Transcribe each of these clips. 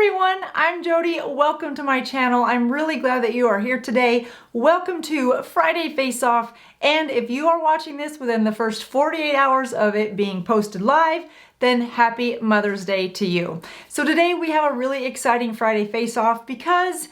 everyone, I'm Jodi. Welcome to my channel. I'm really glad that you are here today. Welcome to Friday Face Off, and if you are watching this within the first 48 hours of it being posted live, then happy Mother's Day to you. So today we have a really exciting Friday Face Off because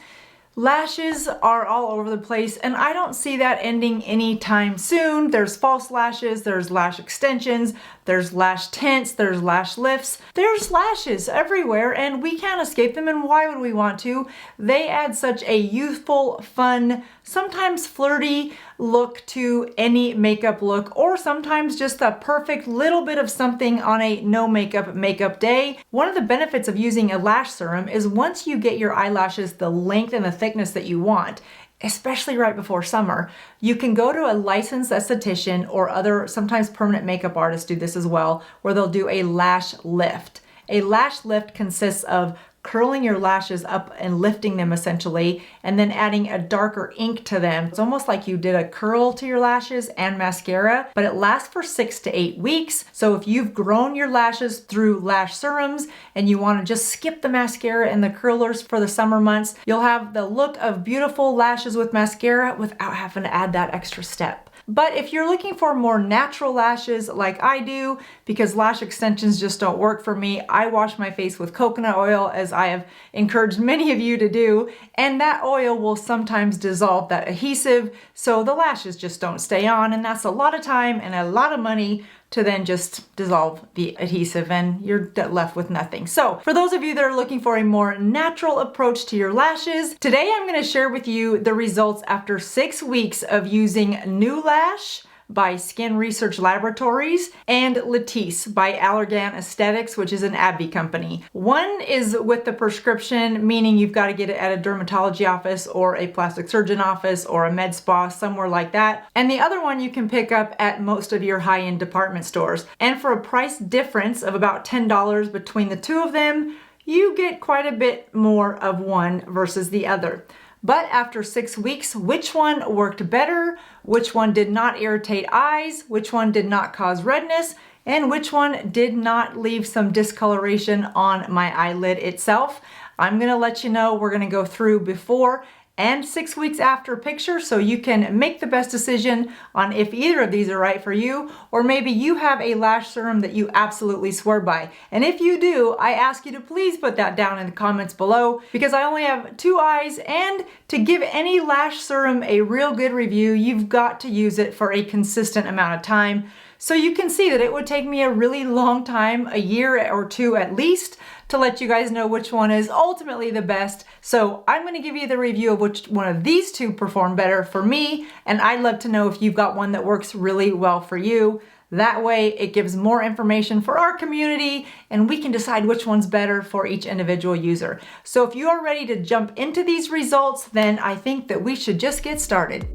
lashes are all over the place and I don't see that ending anytime soon. There's false lashes, there's lash extensions, there's lash tints, there's lash lifts. There's lashes everywhere and we can't escape them, and why would we want to? They add such a youthful, fun, sometimes flirty look to any makeup look, or sometimes just the perfect little bit of something on a no makeup day. One of the benefits of using a lash serum is once you get your eyelashes the length and the thickness that you want, especially right before summer, you can go to a licensed esthetician or other, sometimes permanent makeup artists do this as well, where they'll do a lash lift. A lash lift consists of curling your lashes up and lifting them essentially, and then adding a darker ink to them. It's almost like you did a curl to your lashes and mascara, but it lasts for 6 to 8 weeks. So if you've grown your lashes through lash serums and you want to just skip the mascara and the curlers for the summer months, you'll have the look of beautiful lashes with mascara without having to add that extra step. But if you're looking for more natural lashes like I do, because lash extensions just don't work for me, I wash my face with coconut oil, as I have encouraged many of you to do, and that oil will sometimes dissolve that adhesive, so the lashes just don't stay on, and that's a lot of time and a lot of money to then just dissolve the adhesive and you're left with nothing. So for those of you that are looking for a more natural approach to your lashes, today I'm going to share with you the results after 6 weeks of using NeuLash by Skin Research Laboratories and Latisse by Allergan Aesthetics, which is an AbbVie company. One is with the prescription, meaning you've got to get it at a dermatology office or a plastic surgeon office or a med spa, somewhere like that. And the other one you can pick up at most of your high-end department stores. And for a price difference of about $10 between the two of them, you get quite a bit more of one versus the other. But after 6 weeks, which one worked better, which one did not irritate eyes, which one did not cause redness, and which one did not leave some discoloration on my eyelid itself, I'm gonna let you know. We're gonna go through before and 6 weeks after picture so you can make the best decision on if either of these are right for you, or maybe you have a lash serum that you absolutely swear by. And if you do, I ask you to please put that down in the comments below, because I only have 2 eyes, and to give any lash serum a real good review, you've got to use it for a consistent amount of time. So you can see that it would take me a really long time, a year or 2 at least, to let you guys know which one is ultimately the best. So I'm going to give you the review of which one of these two perform better for me, and I'd love to know if you've got one that works really well for you. That way it gives more information for our community and we can decide which one's better for each individual user. So if you are ready to jump into these results, then I think that we should just get started.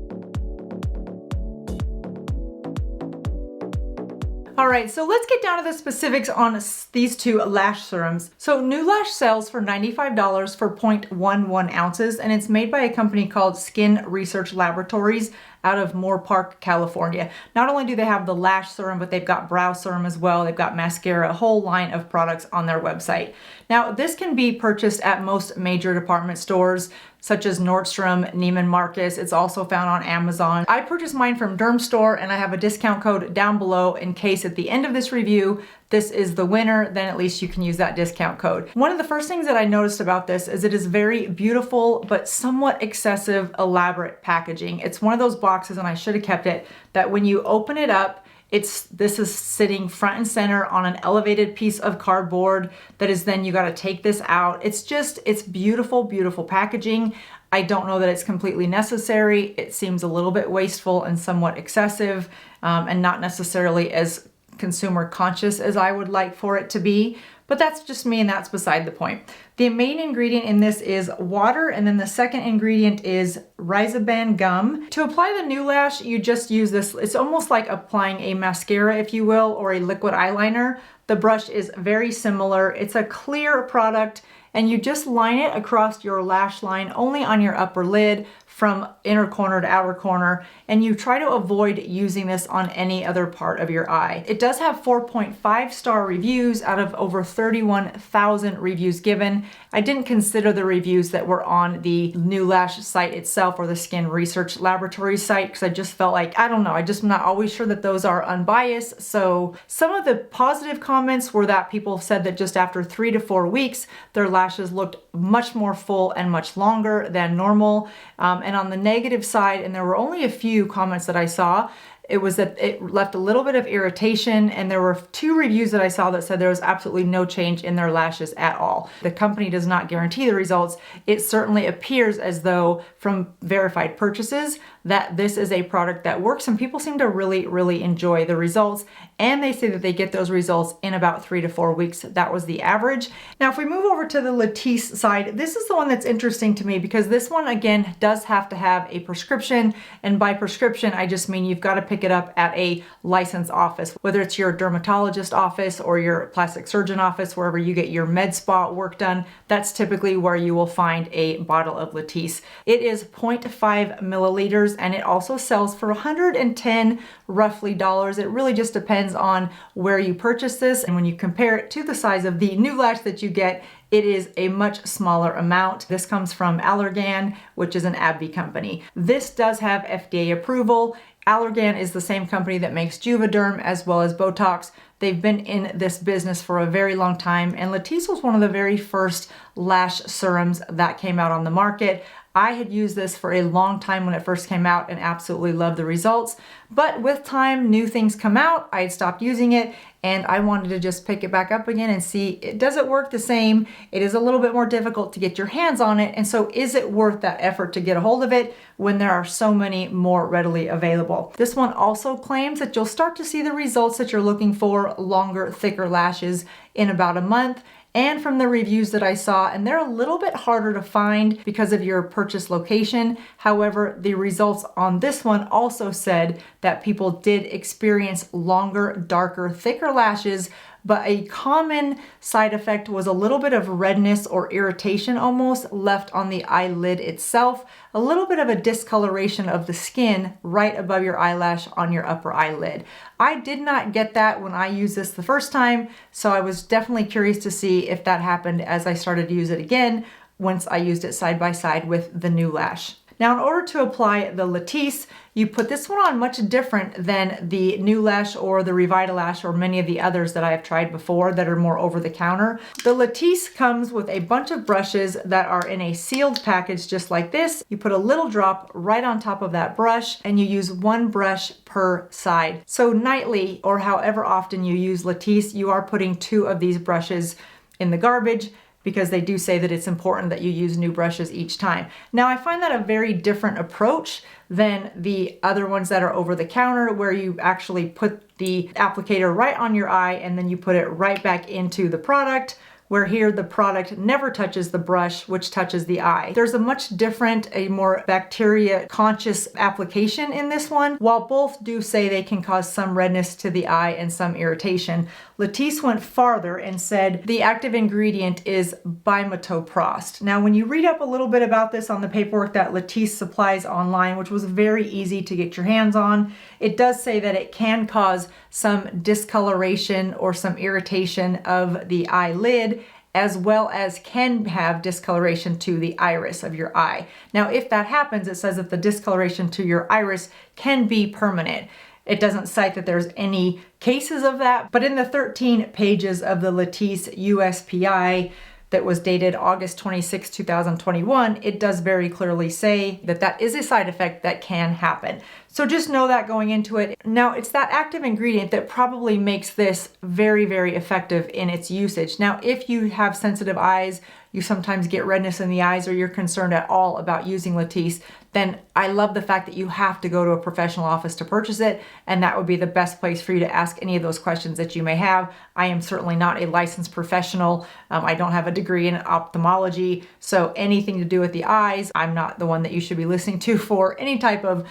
All right, so let's get down to the specifics on these two lash serums. So NeuLash sells for $95 for 0.11 ounces, and it's made by a company called Skin Research Laboratories out of Moore Park, California. Not only do they have the lash serum, but they've got brow serum as well. They've got mascara, a whole line of products on their website. Now, this can be purchased at most major department stores, such as Nordstrom, Neiman Marcus. It's also found on Amazon. I purchased mine from Dermstore, and I have a discount code down below in case at the end of this review, this is the winner, then at least you can use that discount code. One of the first things that I noticed about this is it is very beautiful, but somewhat excessive, elaborate packaging. It's one of those boxes, and I should have kept it, that when you open it up, this is sitting front and center on an elevated piece of cardboard that is then you got to take this out. It's beautiful, beautiful packaging. I don't know that it's completely necessary. It seems a little bit wasteful and somewhat excessive, and not necessarily as consumer conscious as I would like for it to be. But that's just me, and that's beside the point. The main ingredient in this is water, and then the second ingredient is Rizaban gum. To apply the NeuLash, you just use this. It's almost like applying a mascara, if you will, or a liquid eyeliner. The brush is very similar. It's a clear product. and you just line it across your lash line only on your upper lid from inner corner to outer corner, and you try to avoid using this on any other part of your eye. It does have 4.5-star reviews out of over 31,000 reviews given. I didn't consider the reviews that were on the NeuLash site itself or the Skin Research Laboratory site because I just felt like, I don't know, I'm not always sure that those are unbiased. So some of the positive comments were that people said that just after 3 to 4 weeks, their lashes looked much more full and much longer than normal. And on the negative side, and there were only a few comments that I saw, it was that it left a little bit of irritation, and there were 2 reviews that I saw that said there was absolutely no change in their lashes at all. The company does not guarantee the results. It certainly appears as though from verified purchases that this is a product that works, and people seem to really enjoy the results, and they say that they get those results in about 3 to 4 weeks. That was the average. Now if we move over to the Latisse side, this is the one that's interesting to me because this one again does have to have a prescription, and by prescription I just mean you've got to pick it up at a licensed office, whether it's your dermatologist office or your plastic surgeon office, wherever you get your med spa work done. That's typically where you will find a bottle of Latisse. It is 0.5 milliliters, and it also sells for 110 roughly dollars. It really just depends on where you purchase this, and when you compare it to the size of the NeuLash that you get, it is a much smaller amount. This comes from Allergan, which is an AbbVie company. This does have FDA approval. Allergan is the same company that makes Juvederm as well as Botox. They've been in this business for a very long time, and Latisse was one of the very first lash serums that came out on the market. I had used this for a long time when it first came out and absolutely loved the results. But with time, new things come out. I had stopped using it, and I wanted to just pick it back up again and see, does it work the same? It is a little bit more difficult to get your hands on it, and so is it worth that effort to get a hold of it when there are so many more readily available? This one also claims that you'll start to see the results that you're looking for, longer, thicker lashes, in about a month. And from the reviews that I saw, and they're a little bit harder to find because of your purchase location. However, the results on this one also said that people did experience longer, darker, thicker lashes, but a common side effect was a little bit of redness or irritation almost left on the eyelid itself, a little bit of a discoloration of the skin right above your eyelash on your upper eyelid. I did not get that when I used this the first time, so I was definitely curious to see if that happened as I started to use it again once I used it side by side with the NeuLash. Now, in order to apply the Latisse, you put this one on much different than the NeuLash or the Revitalash or many of the others that I have tried before that are more over the counter. The Latisse comes with a bunch of brushes that are in a sealed package just like this. You put a little drop right on top of that brush, and you use 1 brush per side. So nightly, or however often you use Latisse, you are putting 2 of these brushes in the garbage, because they do say that it's important that you use new brushes each time. Now, I find that a very different approach than the other ones that are over the counter, where you actually put the applicator right on your eye and then you put it right back into the product, where here the product never touches the brush, which touches the eye. There's a much different, a more bacteria conscious application in this one. While both do say they can cause some redness to the eye and some irritation, Latisse went farther and said the active ingredient is bimatoprost. Now, when you read up a little bit about this on the paperwork that Latisse supplies online, which was very easy to get your hands on, it does say that it can cause some discoloration or some irritation of the eyelid, as well as can have discoloration to the iris of your eye. Now, if that happens, it says that the discoloration to your iris can be permanent. It doesn't cite that there's any cases of that, but in the 13 pages of the Latisse USPI that was dated August 26, 2021, it does very clearly say that that is a side effect that can happen. So just know that going into it. Now, it's that active ingredient that probably makes this very, very effective in its usage. Now, if you have sensitive eyes, you sometimes get redness in the eyes, or you're concerned at all about using Latisse, then I love the fact that you have to go to a professional office to purchase it, and that would be the best place for you to ask any of those questions that you may have. I am certainly not a licensed professional. I don't have a degree in ophthalmology, so anything to do with the eyes, I'm not the one that you should be listening to for any type of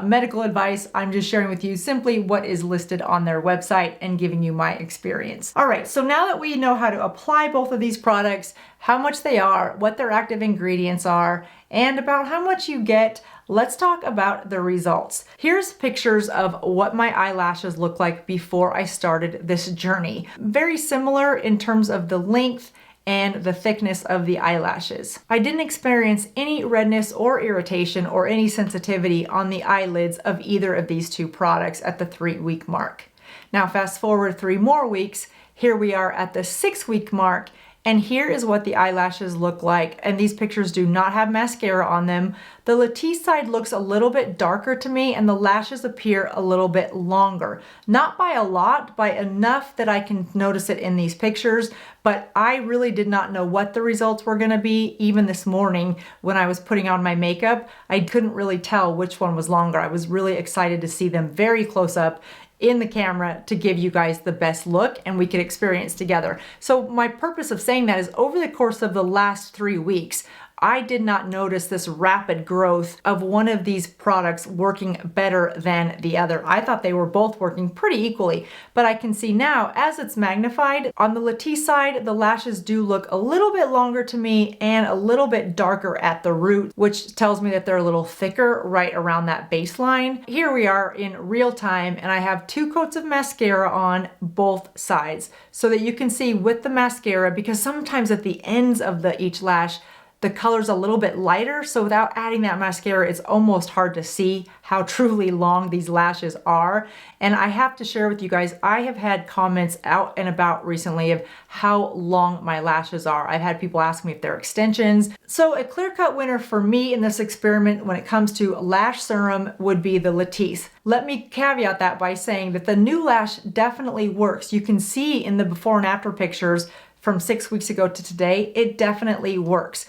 medical medical advice. I'm just sharing with you simply what is listed on their website and giving you my experience. All right, so now that we know how to apply both of these products, how much they are, what their active ingredients are, and about how much you get, let's talk about the results. Here's pictures of what my eyelashes look like before I started this journey. Very similar in terms of the length and the thickness of the eyelashes. I didn't experience any redness or irritation or any sensitivity on the eyelids of either of these two products at the 3-week mark. Now fast forward 3 more weeks, here we are at the 6-week mark, and here is what the eyelashes look like. And these pictures do not have mascara on them. The Latisse side looks a little bit darker to me, and the lashes appear a little bit longer. Not by a lot, by enough that I can notice it in these pictures, but I really did not know what the results were gonna be. Even this morning when I was putting on my makeup, I couldn't really tell which one was longer. I was really excited to see them very close up in the camera to give you guys the best look and we could experience together. So my purpose of saying that is over the course of the last 3 weeks, I did not notice this rapid growth of one of these products working better than the other. I thought they were both working pretty equally, but I can see now as it's magnified, on the Latisse side, the lashes do look a little bit longer to me and a little bit darker at the root, which tells me that they're a little thicker right around that baseline. Here we are in real time, and I have 2 coats of mascara on both sides so that you can see with the mascara, because sometimes at the ends of each lash, the color's a little bit lighter, so without adding that mascara, it's almost hard to see how truly long these lashes are. And I have to share with you guys, I have had comments out and about recently of how long my lashes are. I've had people ask me if they're extensions. So a clear-cut winner for me in this experiment when it comes to lash serum would be the Latisse. Let me caveat that by saying that the NeuLash definitely works. You can see in the before and after pictures from 6 weeks ago to today, it definitely works.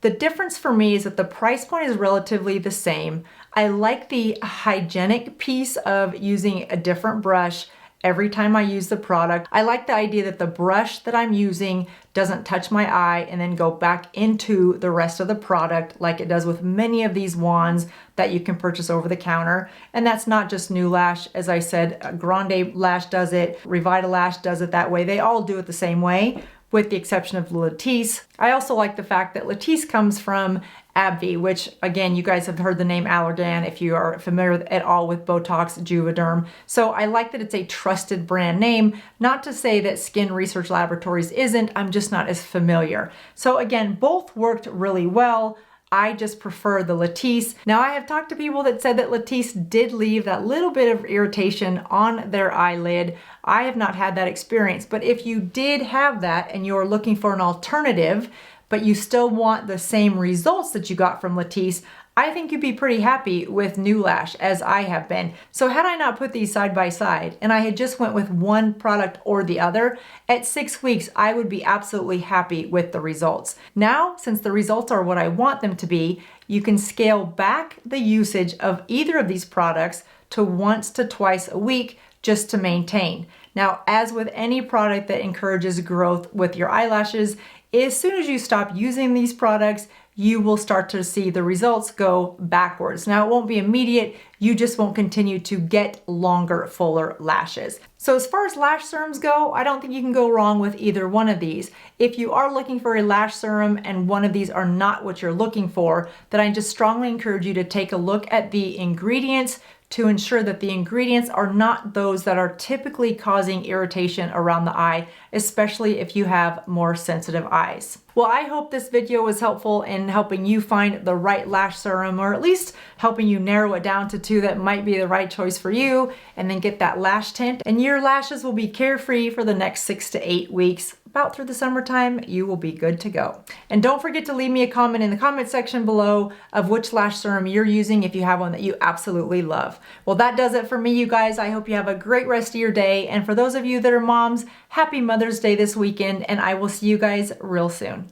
The difference for me is that the price point is relatively the same. I like the hygienic piece of using a different brush every time I use the product. I like the idea that the brush that I'm using doesn't touch my eye and then go back into the rest of the product like it does with many of these wands that you can purchase over the counter. And that's not just NeuLash. As I said, Grande Lash does it, Revita Lash does it that way. They all do it the same way, with the exception of Latisse. I also like the fact that Latisse comes from AbbVie, which again, you guys have heard the name Allergan if you are familiar at all with Botox, Juvederm. So I like that it's a trusted brand name. Not to say that Skin Research Laboratories isn't, I'm just not as familiar. So again, both worked really well. I just prefer the Latisse. Now I have talked to people that said that Latisse did leave that little bit of irritation on their eyelid. I have not had that experience, but if you did have that and you're looking for an alternative, but you still want the same results that you got from Latisse, I think you'd be pretty happy with NeuLash, as I have been. So had I not put these side by side and I had just went with one product or the other, at 6 weeks, I would be absolutely happy with the results. Now, since the results are what I want them to be, you can scale back the usage of either of these products to once to twice a week just to maintain. Now, as with any product that encourages growth with your eyelashes, as soon as you stop using these products, you will start to see the results go backwards. Now, it won't be immediate. You just won't continue to get longer, fuller lashes. So as far as lash serums go, I don't think you can go wrong with either one of these. If you are looking for a lash serum and one of these are not what you're looking for, then I just strongly encourage you to take a look at the ingredients to ensure that the ingredients are not those that are typically causing irritation around the eye, especially if you have more sensitive eyes. Well, I hope this video was helpful in helping you find the right lash serum, or at least helping you narrow it down to 2 that might be the right choice for you, and then get that lash tint. And your lashes will be carefree for the next 6 to 8 weeks. About through the summertime, you will be good to go. And don't forget to leave me a comment in the comment section below of which lash serum you're using if you have one that you absolutely love. Well, that does it for me, you guys. I hope you have a great rest of your day. And for those of you that are moms, happy Mother's Day this weekend, and I will see you guys real soon.